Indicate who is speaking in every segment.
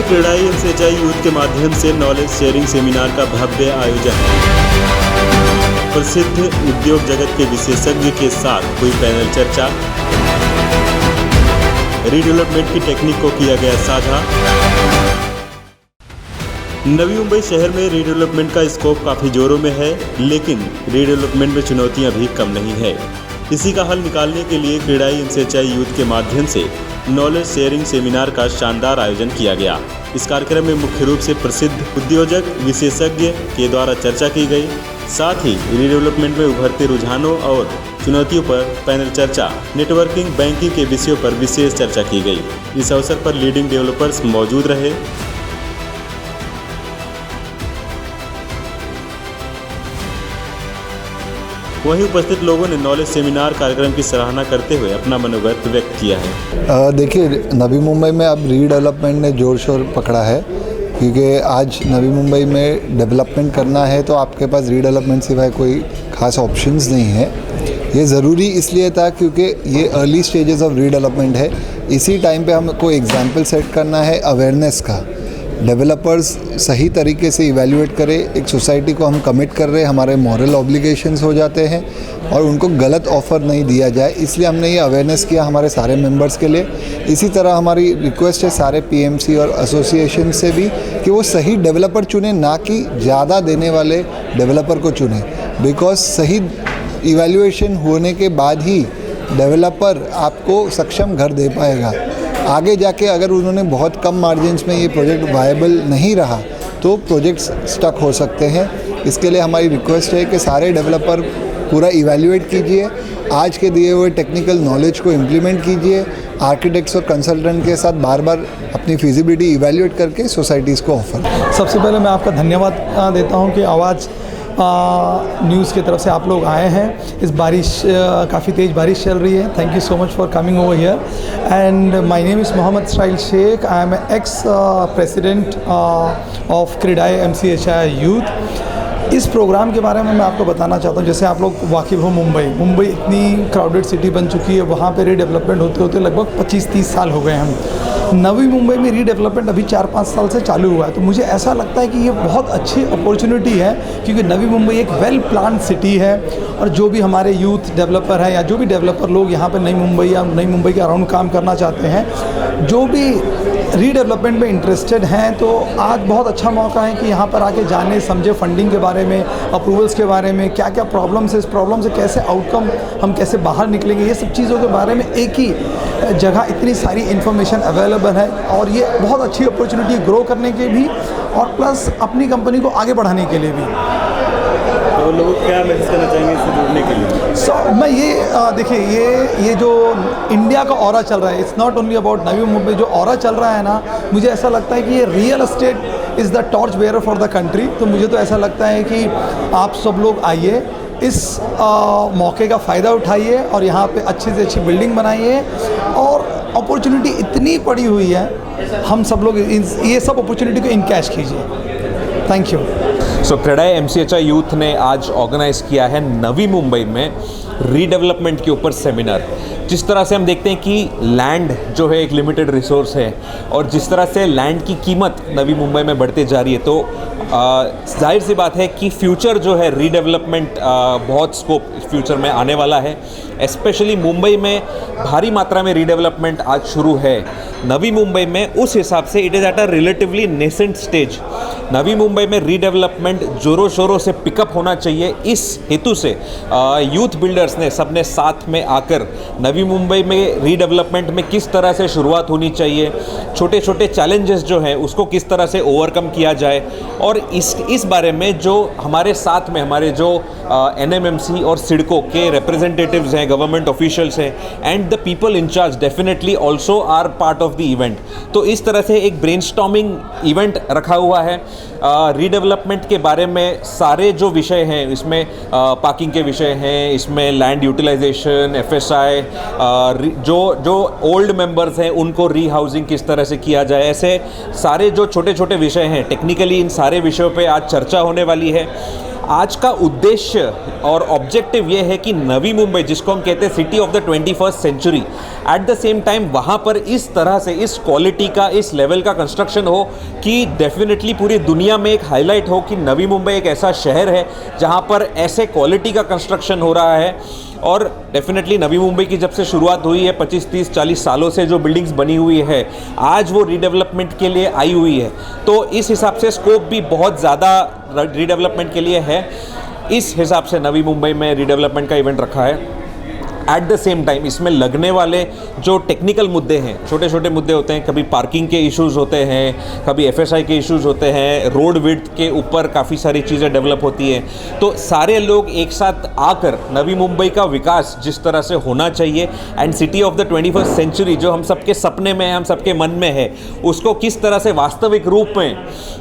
Speaker 1: CREDAI MCHI youth के माध्यम से नॉलेज शेयरिंग सेमिनार का भव्य आयोजन। प्रसिद्ध उद्योग जगत के विशेषज्ञ के साथ हुई पैनल चर्चा। रीडेवलपमेंट की टेक्निक को किया गया साझा। नवी मुंबई शहर में रीडेवलपमेंट का स्कोप काफ़ी जोरों में है, लेकिन रीडेवलपमेंट में चुनौतियां भी कम नहीं है। इसी का हल निकालने के लिए क्रेडाई एमसीएचआई यूथ के माध्यम से नॉलेज शेयरिंग सेमिनार का शानदार आयोजन किया गया। इस कार्यक्रम में मुख्य रूप से प्रसिद्ध उद्योजक विशेषज्ञ के द्वारा चर्चा की गई। साथ ही रीडेवलपमेंट में उभरते रुझानों और चुनौतियों पर पैनल चर्चा, नेटवर्किंग, बैंकिंग के विषयों पर विशेष चर्चा की गई। इस अवसर पर लीडिंग डेवलपर्स मौजूद रहे। वहीं उपस्थित लोगों ने नॉलेज सेमिनार कार्यक्रम की सराहना करते हुए अपना मनोगत व्यक्त किया है।
Speaker 2: देखिए, नवी मुंबई में अब रीडेवलपमेंट ने जोर शोर पकड़ा है, क्योंकि आज नवी मुंबई में डेवलपमेंट करना है तो आपके पास रीडेवलपमेंट सिवाय कोई खास ऑप्शंस नहीं है। ये ज़रूरी इसलिए था क्योंकि ये अर्ली स्टेजेस ऑफ रीडेवलपमेंट है। इसी टाइम पे हमको एग्जाम्पल सेट करना है अवेयरनेस का। डेवलपर्स सही तरीके से इवैल्यूएट करें। एक सोसाइटी को हम कमिट कर रहे हैं, हमारे मॉरल ऑब्लिगेशंस हो जाते हैं और उनको गलत ऑफ़र नहीं दिया जाए, इसलिए हमने ये अवेयरनेस किया हमारे सारे मेंबर्स के लिए। इसी तरह हमारी रिक्वेस्ट है सारे पीएमसी और एसोसिएशन से भी कि वो सही डेवलपर चुने, ना कि ज़्यादा देने वाले डेवलपर को चुने। बिकॉज सही इवैल्यूएशन होने के बाद ही डेवलपर आपको सक्षम घर दे पाएगा। आगे जाके अगर उन्होंने बहुत कम मार्जिन्स में ये प्रोजेक्ट वायबल नहीं रहा तो प्रोजेक्ट्स स्टक हो सकते हैं। इसके लिए हमारी रिक्वेस्ट है कि सारे डेवलपर पूरा इवैल्यूएट कीजिए, आज के दिए हुए टेक्निकल नॉलेज को इम्प्लीमेंट कीजिए, आर्किटेक्ट्स और कंसल्टेंट के साथ बार बार अपनी फिजिबिलिटी इवैल्यूएट करके सोसाइटीज़ को ऑफर।
Speaker 3: सबसे पहले मैं आपका धन्यवाद देता हूँ कि आवाज़ न्यूज़ की तरफ से आप लोग आए हैं। इस बारिश काफ़ी तेज़ बारिश चल रही है। Thank you so much for coming over here and my name is Mohammad Israil Shaikh. I am ex president of CREDAI MCHI youth. इस प्रोग्राम के बारे में मैं आपको बताना चाहता हूँ। जैसे आप लोग वाकिफ़ हो, मुंबई इतनी क्राउडेड सिटी बन चुकी है, वहाँ पे रीडेवलपमेंट होते होते लगभग 25-30 साल हो गए हैं। नवी मुंबई में रीडेवलपमेंट अभी 4-5 साल से चालू हुआ है, तो मुझे ऐसा लगता है कि ये बहुत अच्छी अपॉर्चुनिटी है, क्योंकि नवी मुंबई एक वेल प्लान सिटी है और जो भी हमारे यूथ डेवलपर है या जो भी डेवलपर लोग यहाँ पे नई मुंबई या नई मुंबई के अराउंड काम करना चाहते हैं, जो भी रीडेवलपमेंट में इंटरेस्टेड हैं, तो आज बहुत अच्छा मौका है कि यहाँ पर आके जाने समझे फंडिंग के बारे में, अप्रूवल्स के बारे में, क्या क्या प्रॉब्लम्स है, इस प्रॉब्लम से कैसे आउटकम हम कैसे बाहर निकलेंगे, ये सब चीज़ों के बारे में एक ही जगह इतनी सारी इन्फॉर्मेशन अवेलेबल है। और ये बहुत अच्छी अपॉर्चुनिटी ग्रो करने के भी और प्लस अपनी कंपनी को आगे बढ़ाने के लिए भी।
Speaker 1: तो लोग क्या मैसेज करना चाहेंगे इससे जुड़ने के लिए?
Speaker 3: मैं ये देखिए, ये जो इंडिया का ऑरा चल रहा है, it's not only about Navi Mumbai. जो ऑरा चल रहा है ना, मुझे ऐसा लगता है कि ये real estate is the torch bearer for the country. तो मुझे तो ऐसा लगता है कि आप सब लोग आइए, इस मौके का फ़ायदा उठाइए और यहाँ पे अच्छी से अच्छी बिल्डिंग बनाइए। और अपॉर्चुनिटी इतनी पड़ी हुई है, हम सब लोग ये सब अपॉर्चुनिटी को इनकैश कीजिए। Thank you.
Speaker 4: So CREDAI MCHI youth ने आज ऑर्गेनाइज़ किया है नवी मुंबई में रीडेवलपमेंट के ऊपर सेमिनार। जिस तरह से हम देखते हैं कि लैंड जो है एक लिमिटेड रिसोर्स है और जिस तरह से लैंड की कीमत नवी मुंबई में बढ़ते जा रही है, तो जाहिर सी बात है कि फ्यूचर जो है रीडेवलपमेंट बहुत स्कोप फ्यूचर में आने वाला है। स्पेशली मुंबई में भारी मात्रा में रीडेवलपमेंट आज शुरू है। नवी मुंबई में उस हिसाब से it is at a relatively nascent stage. Navi Mumbai में रीडेवलपमेंट ज़ोरों शोरों से पिकअप होना चाहिए। इस हेतु से यूथ बिल्डर्स ने सबने साथ में आकर नवी मुंबई में रीडेवलपमेंट में किस तरह से शुरुआत होनी चाहिए, छोटे छोटे चैलेंजेस जो हैं उसको किस तरह से ओवरकम किया जाए, और इस बारे में जो हमारे साथ में हमारे जो एनएमएमसी और सिडको के रिप्रेजेंटेटिव्स हैं, गवर्नमेंट ऑफिशियल्स हैं, and the people in charge definitely also are part of the event. तो इस तरह से एक ब्रेनस्टॉर्मिंग इवेंट रखा हुआ है। रीडेवलपमेंट के बारे में सारे जो विषय हैं, इसमें पार्किंग के विषय हैं, इसमें लैंड यूटिलाइजेशन, एफएसआई, जो ओल्ड मेंबर्स हैं उनको री हाउसिंग किस तरह से किया जाए, ऐसे सारे जो छोटे छोटे विषय हैं टेक्निकली इन सारे विषयों पे आज चर्चा होने वाली है। आज का उद्देश्य और ऑब्जेक्टिव ये है कि नवी मुंबई, जिसको हम कहते हैं city of the 21st century, at the same time वहाँ पर इस तरह से इस क्वालिटी का, इस लेवल का कंस्ट्रक्शन हो कि डेफिनेटली पूरी दुनिया में एक हाईलाइट हो कि नवी मुंबई एक ऐसा शहर है जहाँ पर ऐसे क्वालिटी का कंस्ट्रक्शन हो रहा है। और डेफिनेटली नवी मुंबई की जब से शुरुआत हुई है 25, 30, 40 सालों से जो बिल्डिंग्स बनी हुई है, आज वो रीडेवलपमेंट के लिए आई हुई है। तो इस हिसाब से स्कोप भी बहुत ज़्यादा रीडेवलपमेंट के लिए है। इस हिसाब से नवी मुंबई में रीडेवलपमेंट का इवेंट रखा है। एट द सेम टाइम इसमें लगने वाले जो टेक्निकल मुद्दे हैं, छोटे छोटे मुद्दे होते हैं, कभी पार्किंग के इश्यूज़ होते हैं, कभी FSI के इश्यूज़ होते हैं, रोड विड्थ के ऊपर काफ़ी सारी चीज़ें डेवलप होती हैं। तो सारे लोग एक साथ आकर नवी मुंबई का विकास जिस तरह से होना चाहिए and city of the 21st century जो हम सबके सपने में है, हम सबके मन में है, उसको किस तरह से वास्तविक रूप में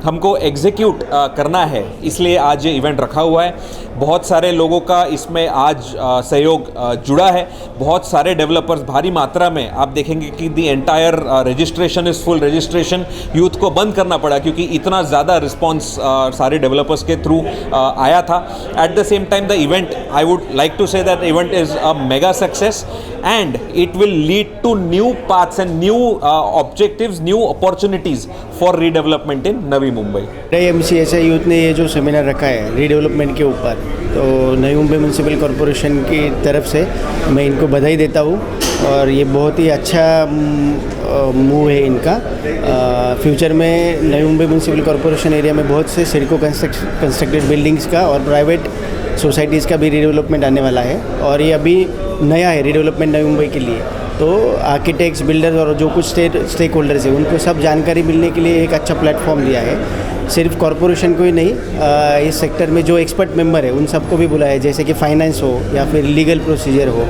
Speaker 4: हमको एग्जीक्यूट करना है, इसलिए आज ये इवेंट रखा हुआ है। बहुत सारे लोगों का इसमें आज सहयोग जुड़ा है। बहुत सारे डेवलपर्स, भारी मात्रा में आप देखेंगे कि the entire registration is full. Registration youth को बंद करना पड़ा क्योंकि इतना ज़्यादा रिस्पॉन्स सारे डेवलपर्स के थ्रू आया था। At the same time the event, I would like to say that event is a mega success and it will lead to new paths and new objectives, new opportunities for redevelopment in Navi Mumbai.
Speaker 5: MCHI youth ने ये जो seminar रखा है redevelopment के ऊपर, तो Navi Mumbai municipal corporation की तरफ से मैं इनको बधाई देता हूँ और ये बहुत ही अच्छा मूव है इनका। फ्यूचर में Navi Mumbai municipal corporation area में बहुत से सिडको कंस्ट्रक्टेड बिल्डिंग्स का और प्राइवेट सोसाइटीज़ का भी रीडेवलपमेंट आने वाला है और ये अभी नया है रीडेवलपमेंट नवी मुंबई के लिए। तो आर्किटेक्ट्स, बिल्डर्स और जो कुछ स्टेक होल्डर्स हैं उनको सब जानकारी मिलने के लिए एक अच्छा प्लेटफॉर्म दिया है। सिर्फ कॉरपोरेशन को ही नहीं, इस सेक्टर में जो एक्सपर्ट मेंबर है उन सबको भी बुलाया है, जैसे कि फाइनेंस हो या फिर लीगल प्रोसीजर हो।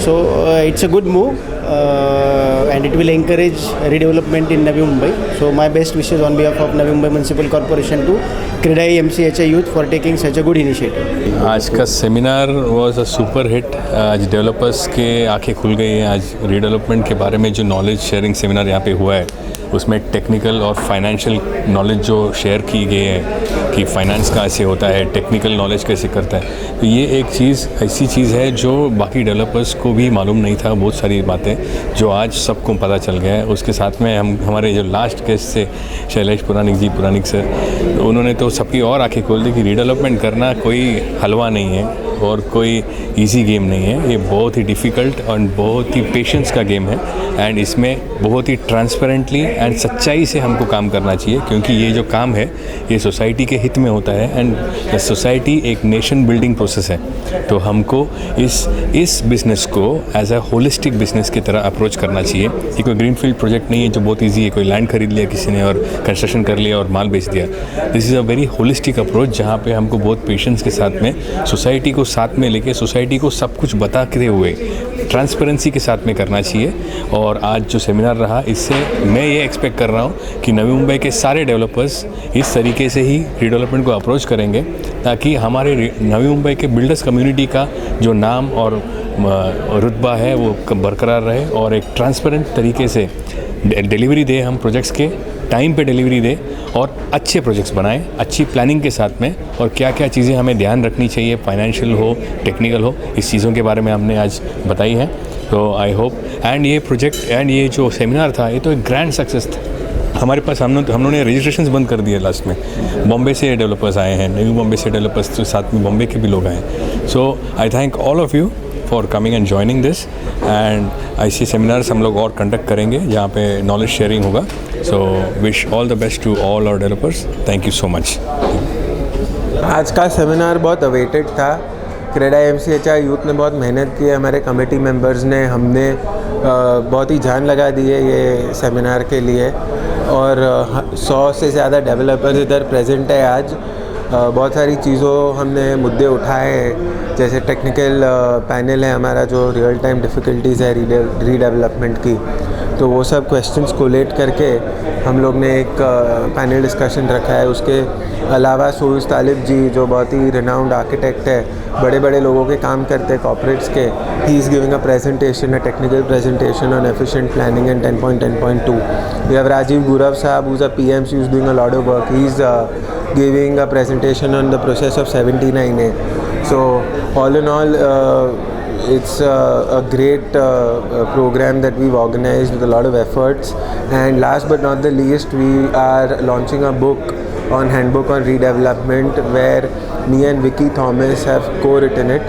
Speaker 5: So it's a good move and it will encourage redevelopment in Navi Mumbai. So my best wishes on behalf of Navi Mumbai Municipal Corporation to CREDAI MCHI Youth for taking such a good initiative.
Speaker 6: आज का seminar was a super hit. आज developers के आंखें खुल गई हैं। आज redevelopment के बारे में जो नॉलेज शेयरिंग सेमिनार यहाँ पे हुआ है उसमें टेक्निकल और फाइनेंशियल नॉलेज जो शेयर की गई है कि फाइनेंस कहाँ से होता है, टेक्निकल नॉलेज कैसे करता है, तो ये एक चीज़ ऐसी चीज़ है जो बाकी डेवलपर्स को भी मालूम नहीं था। बहुत सारी बातें जो आज सबको पता चल गया है। उसके साथ में हमारे जो लास्ट गेस्ट थे शैलेश पुरानिक सर, तो उन्होंने तो सबकी और आंखें खोल दी कि रीडेवलपमेंट करना कोई हलवा नहीं है और कोई इजी गेम नहीं है। ये बहुत ही डिफ़िकल्ट और बहुत ही पेशेंस का गेम है एंड इसमें बहुत ही ट्रांसपेरेंटली एंड सच्चाई से हमको काम करना चाहिए क्योंकि ये जो काम है ये सोसाइटी के हित में होता है एंड सोसाइटी एक नेशन बिल्डिंग प्रोसेस है। तो हमको इस बिज़नेस को एज अ होलिस्टिक बिज़नेस की तरह अप्रोच करना चाहिए। ये कोई ग्रीनफील्ड प्रोजेक्ट नहीं है जो बहुत ईजी है, कोई लैंड खरीद लिया किसी ने और कंस्ट्रक्शन कर लिया और माल बेच दिया। This is a very holistic approach जहाँ पे हमको बहुत पेशेंस के साथ में सोसाइटी को साथ में लेके सोसाइटी को सब कुछ बताते हुए ट्रांसपेरेंसी के साथ में करना चाहिए। और आज जो सेमिनार रहा इससे मैं ये एक्सपेक्ट कर रहा हूँ कि नवी मुंबई के सारे डेवलपर्स इस तरीके से ही रीडेवलपमेंट को अप्रोच करेंगे ताकि हमारे नवी मुंबई के बिल्डर्स कम्युनिटी का जो नाम और रुतबा है वो बरकरार रहे और एक ट्रांसपेरेंट तरीके से डिलीवरी दे, हम प्रोजेक्ट्स के टाइम पे डिलीवरी दे और अच्छे प्रोजेक्ट्स बनाएं अच्छी प्लानिंग के साथ में। और क्या क्या चीज़ें हमें ध्यान रखनी चाहिए, फाइनेंशियल हो, टेक्निकल हो, इस चीज़ों के बारे में हमने आज बताई है। तो आई होप एंड ये प्रोजेक्ट एंड ये जो सेमिनार था ये तो एक ग्रैंड सक्सेस था। हमारे पास हम लोगों ने रजिस्ट्रेशन बंद कर दिए लास्ट में। बॉम्बे से डेवलपर्स आए हैं, नवी बॉम्बे से डेवलपर्स, तो साथ में बॉम्बे के भी लोग आए हैं। So I thank all of you for coming and joining this and ऐसे सेमिनार्स हम लोग और कंडक्ट करेंगे जहाँ पे नॉलेज शेयरिंग होगा। So wish all the best to all our developers. Thank you so much.
Speaker 7: आज का सेमिनार बहुत अवेटेड था। क्रेडाई MCHI यूथ ने बहुत मेहनत की है, हमारे कमेटी मेंबर्स ने, हमने बहुत ही जान लगा दी है ये सेमिनार के लिए और 100 से ज़्यादा डेवलपर्स इधर प्रेजेंट है आज। बहुत सारी चीज़ों हमने मुद्दे उठाए हैं, जैसे टेक्निकल पैनल है हमारा जो रियल टाइम डिफ़िकल्टीज़ है रीडेवलपमेंट की, तो वो सब क्वेश्चंस कोलेट करके हम लोग ने एक पैनल डिस्कशन रखा है। उसके अलावा सोइस तालिब जी जो बहुत ही रिनाउंड आर्किटेक्ट है, बड़े बड़े लोगों के काम करते हैं कॉर्पोरेट्स के, he is giving a presentation, a technical presentation on efficient planning and 10.10.2. We have Rajiv Gurav Saab, who's a PMC, who's doing a lot of work. He's giving a presentation on the process of 79A. So all in all, it's a great program that we've organized with a lot of efforts. And last but not the least, we are launching a book on handbook on redevelopment, where me and Vicky Thomas have co-written it,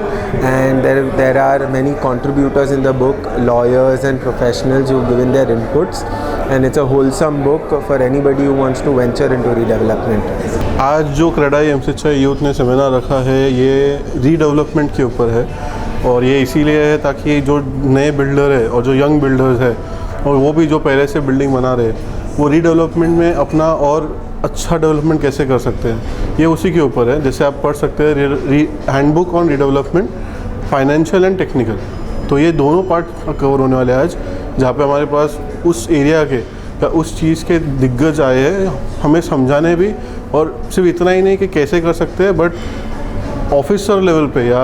Speaker 7: and there are many contributors in the book, lawyers and professionals who've given their inputs, and it's a wholesome book for anybody who wants to venture into redevelopment.
Speaker 8: आज जो CREDAI MCHI youth ने seminar रखा है ये redevelopment के ऊपर है, और ये इसीलिए है ताकि जो नए बिल्डर है और जो यंग बिल्डर्स है और वो भी जो पहले से बिल्डिंग बना रहे वो रीडेवलपमेंट में अपना और अच्छा डेवलपमेंट कैसे कर सकते हैं, ये उसी के ऊपर है। जैसे आप पढ़ सकते हैं handbook on redevelopment, financial and technical, तो ये दोनों पार्ट कवर होने वाले हैं आज, जहाँ पे हमारे पास उस एरिया के या उस चीज़ के दिग्गज आए हैं हमें समझाने भी, और सिर्फ इतना ही नहीं कि कैसे कर सकते हैं, बट ऑफिसर लेवल पे या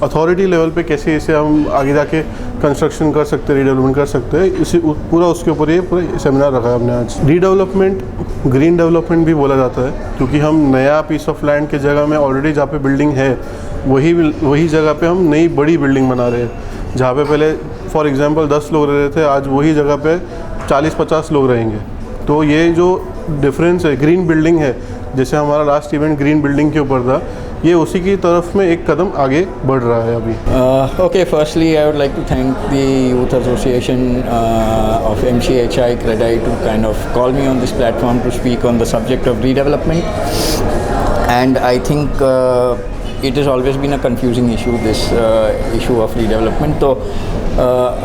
Speaker 8: अथॉरिटी लेवल पे कैसे इसे हम आगे जाके कंस्ट्रक्शन कर सकते हैं, रीडेवलपमेंट कर सकते हैं, इसी पूरा उसके ऊपर ये पूरा सेमिनार रखा है हमने आज। रीडेवलपमेंट ग्रीन डेवलपमेंट भी बोला जाता है, क्योंकि हम नया पीस ऑफ लैंड के जगह में ऑलरेडी जहाँ पे बिल्डिंग है वही जगह पे हम नई बड़ी बिल्डिंग बना रहे हैं। जहाँ पे पहले फॉर एग्जांपल 10 लोग रह रहे थे, आज वही जगह पे 40-50 लोग रहेंगे। तो ये जो डिफरेंस है ग्रीन बिल्डिंग है, जैसे हमारा लास्ट इवेंट ग्रीन बिल्डिंग के ऊपर था, ये उसी की तरफ में एक कदम आगे बढ़ रहा है अभी।
Speaker 9: Okay, firstly I would like to thank the Youth Association of MCHI CREDAI to kind of call me on this platform to speak on the subject of redevelopment. And I think it has always been a confusing issue, this issue of redevelopment. तो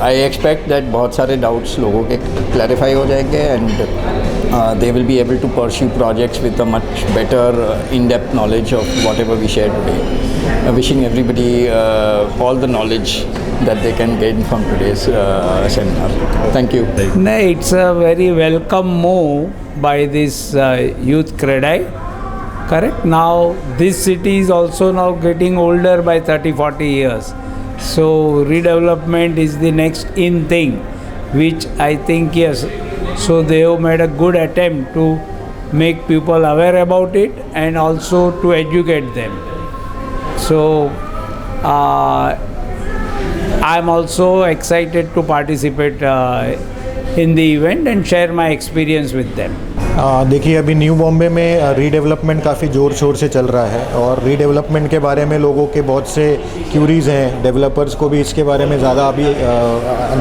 Speaker 9: I expect that बहुत सारे doubts लोगों के clarify हो जाएंगे, and they will be able to pursue projects with a much better in-depth knowledge of whatever we share today. Wishing everybody all the knowledge that they can gain from today's seminar. Thank you.
Speaker 10: No, it's a very welcome move by this youth CREDAI. Correct. Now this city is also now getting older by 30-40 years. So redevelopment is the next in thing, which I think, yes. So they have made a good attempt to make people aware about it and also to educate them. So I'm also excited to participate in the event and share my experience with them.
Speaker 11: देखिए अभी new Bombay में redevelopment काफ़ी ज़ोर शोर से चल रहा है, और रीडेवलपमेंट के बारे में लोगों के बहुत से क्यूरीज़ हैं, डेवलपर्स को भी इसके बारे में ज़्यादा अभी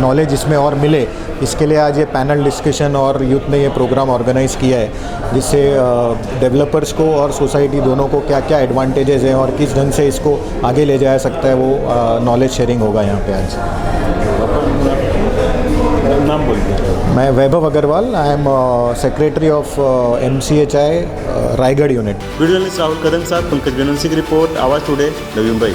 Speaker 11: नॉलेज इसमें और मिले, इसके लिए आज ये पैनल डिस्कशन और यूथ ने ये प्रोग्राम ऑर्गेनाइज़ किया है, जिससे डेवलपर्स को और सोसाइटी दोनों को क्या क्या एडवांटेजेस हैं और किस ढंग से इसको आगे ले जाया सकता है, वो नॉलेज शेयरिंग होगा यहाँ पे आज।
Speaker 1: नाम बोलिए।
Speaker 11: मैं Vaibhav Agarwal, I am secretary of MCHI Raigad unit.
Speaker 1: Video journalist Rahul Kadam साहब, पंकज बनंसी की रिपोर्ट, आवाज़ टुडे, नवी मुंबई।